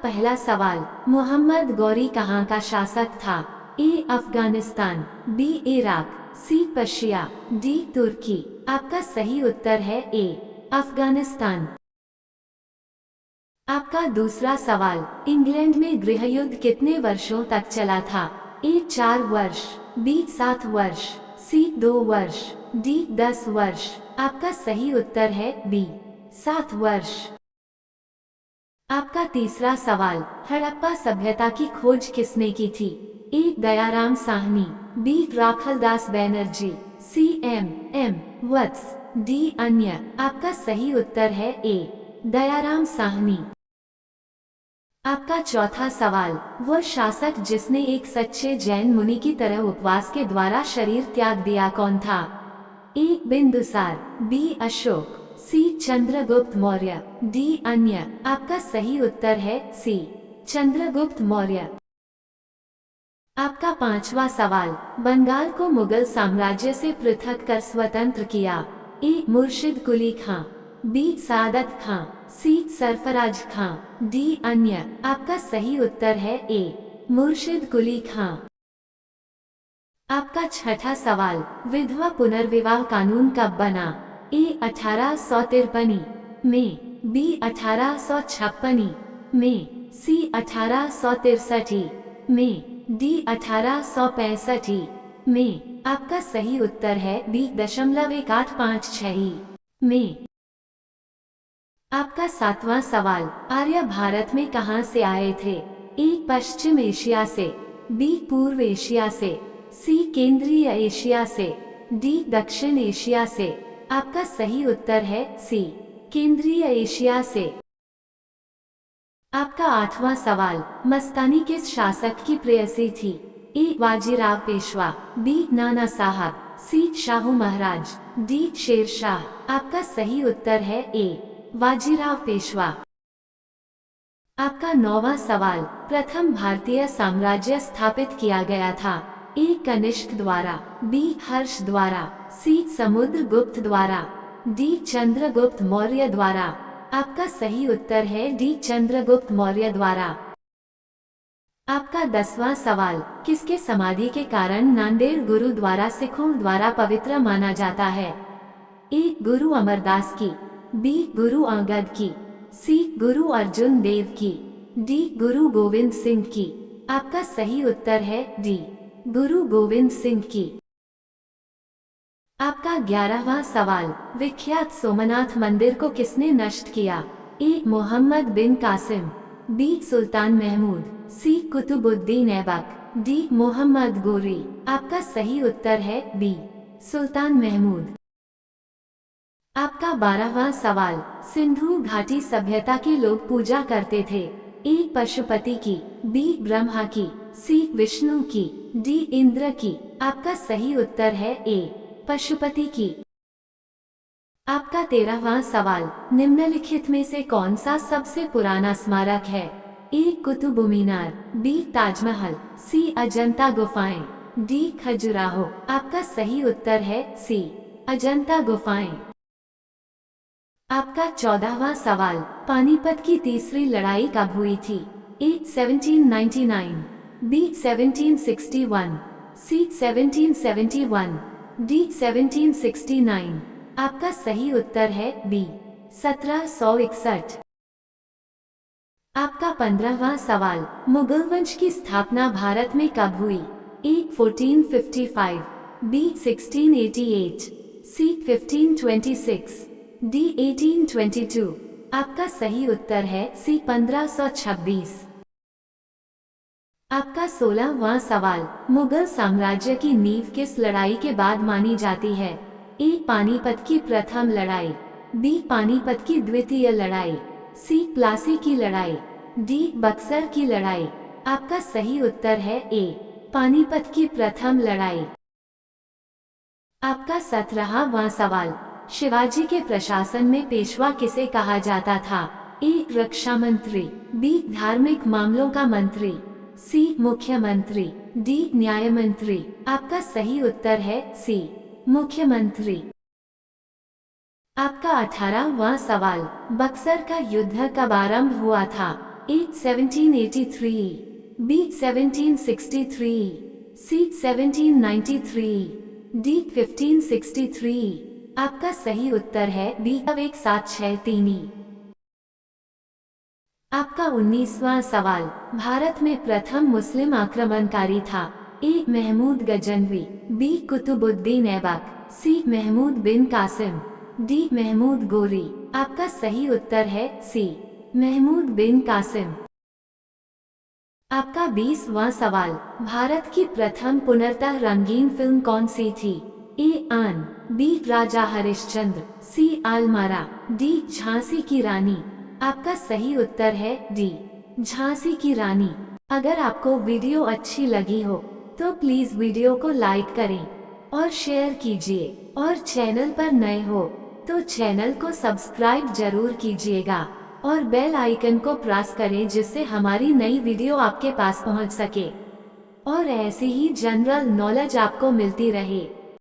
पहला सवाल, मोहम्मद गौरी कहाँ का शासक था? ए अफगानिस्तान, बी इराक, सी पर्शिया, डी तुर्की। आपका सही उत्तर है ए अफगानिस्तान। आपका दूसरा सवाल, इंग्लैंड में गृहयुद्ध कितने वर्षों तक चला था? ए 4 वर्ष, बी 7 वर्ष, सी 2 वर्ष, डी 10 वर्ष। आपका सही उत्तर है बी 7 वर्ष। आपका तीसरा सवाल, हड़प्पा सभ्यता की खोज किसने की थी? A Dayaram Sahni, B Rakhaldas Banerjee, C M Vats, D अन्य। आपका सही उत्तर है ए दयाराम साहनी। आपका चौथा सवाल, वह शासक जिसने एक सच्चे जैन मुनि की तरह उपवास के द्वारा शरीर त्याग दिया कौन था? ए बिंदुसार, बी अशोक, सी चंद्रगुप्त मौर्य, डी अन्य। आपका सही उत्तर है सी चंद्रगुप्त मौर्य। आपका पांचवा सवाल, बंगाल को मुगल साम्राज्य से पृथक कर स्वतंत्र किया? ए मुर्शिद कुली खां, बी सादत खां, सी सरफराज खां, डी अन्य। आपका सही उत्तर है ए मुर्शिद कुली खां। आपका छठा सवाल, विधवा पुनर्विवाह कानून कब बना? ए 1853 में, बी 1856 में, सी 1863 में, डी 1865 में। आपका सही उत्तर है बी 1856 में। आपका सातवां सवाल, आर्य भारत में कहां से आए थे? ए पश्चिम एशिया से, बी पूर्व एशिया से, सी केंद्रीय एशिया से, डी दक्षिण एशिया से। आपका सही उत्तर है सी केंद्रीय एशिया से। आपका आठवां सवाल, मस्तानी किस शासक की प्रेयसी थी? ए बाजीराव पेशवा, बी नाना साहब, सी शाहू महाराज, डी शेरशाह। आपका सही उत्तर है ए बाजीराव पेशवा। आपका नौवां सवाल, प्रथम भारतीय साम्राज्य स्थापित किया गया था? ए कनिष्क द्वारा, बी हर्ष द्वारा, सी समुद्रगुप्त द्वारा, डी चंद्रगुप्त मौर्य द्वारा। आपका सही उत्तर है डी चंद्रगुप्त मौर्य द्वारा। आपका 10वां सवाल, किसके समाधि के कारण नांदेड़ गुरुद्वारा सिखों द्वारा पवित्र माना जाता है? ए गुरु अमरदास की, बी गुरु अंगद की, सी गुरु अर्जुन देव की, डी गुरु गोविंद सिंह की। आपका सही उत्तर है डी गुरु गोविंद सिंह की। आपका 11वां सवाल, विख्यात सोमनाथ मंदिर को किसने नष्ट किया? ए मोहम्मद बिन कासिम, बी सुल्तान महमूद, सी कुतुबुद्दीन ऐबक, डी मोहम्मद गोरी। आपका सही उत्तर है बी सुल्तान महमूद। आपका 12वां सवाल, सिंधु घाटी सभ्यता के लोग पूजा करते थे? ए पशुपति की, बी ब्रह्मा की, सी विष्णु की, डी इंद्र की। आपका सही उत्तर है ए पशुपति की। आपका 13वां सवाल, निम्नलिखित में से कौन सा सबसे पुराना स्मारक है? ए कुतुब मीनार, बी ताजमहल, सी अजंता गुफाएं, डी खजुराहो। आपका सही उत्तर है सी अजंता गुफाएं। आपका 14वां सवाल, पानीपत की तीसरी लड़ाई कब हुई थी? ए 1799, बी 1761, सी 1771, डी 1769। आपका सही उत्तर है बी 1761। आपका 15वां सवाल, मुगल वंश की स्थापना भारत में कब हुई? ए 1455, बी 1688, सी 1526, डी 1822। आपका सही उत्तर है सी 1526। आपका 16वां सवाल, मुगल साम्राज्य की नींव किस लड़ाई के बाद मानी जाती है? ए पानीपत की प्रथम लड़ाई, बी पानीपत की द्वितीय लड़ाई, सी प्लासी की लड़ाई, डी बक्सर की लड़ाई। आपका सही उत्तर है ए पानीपत की प्रथम लड़ाई। आपका 17वां सवाल, शिवाजी के प्रशासन में पेशवा किसे कहा जाता था? ए रक्षा मंत्री, बी धार्मिक मामलों का मंत्री, सी मुख्यमंत्री, डी न्याय मंत्री। आपका सही उत्तर है सी मुख्यमंत्री। आपका 18वां सवाल, बक्सर का युद्ध कब आरंभ हुआ था? A 1783, B 1763, C 1793, D 1563। आपका सही उत्तर है बी 1763। आपका 19वां सवाल, भारत में प्रथम मुस्लिम आक्रमणकारी था। ए महमूद गजनवी, बी कुतुबुद्दीन ऐबक, सी महमूद बिन कासिम, डी महमूद गोरी। आपका सही उत्तर है सी महमूद बिन कासिम। आपका 20वां सवाल, भारत की प्रथम पुनर्तः रंगीन फिल्म कौन सी थी। ए आन, बी राजा हरिश्चंद्र, सी आलमारा, डी झांसी की रानी। आपका सही उत्तर है डी झांसी की रानी। अगर आपको वीडियो अच्छी लगी हो तो प्लीज वीडियो को लाइक करें और शेयर कीजिए, और चैनल पर नए हो तो चैनल को सब्सक्राइब जरूर कीजिएगा और बेल आइकन को प्रेस करें जिससे हमारी नई वीडियो आपके पास पहुंच सके और ऐसी ही जनरल नॉलेज आपको मिलती रहे।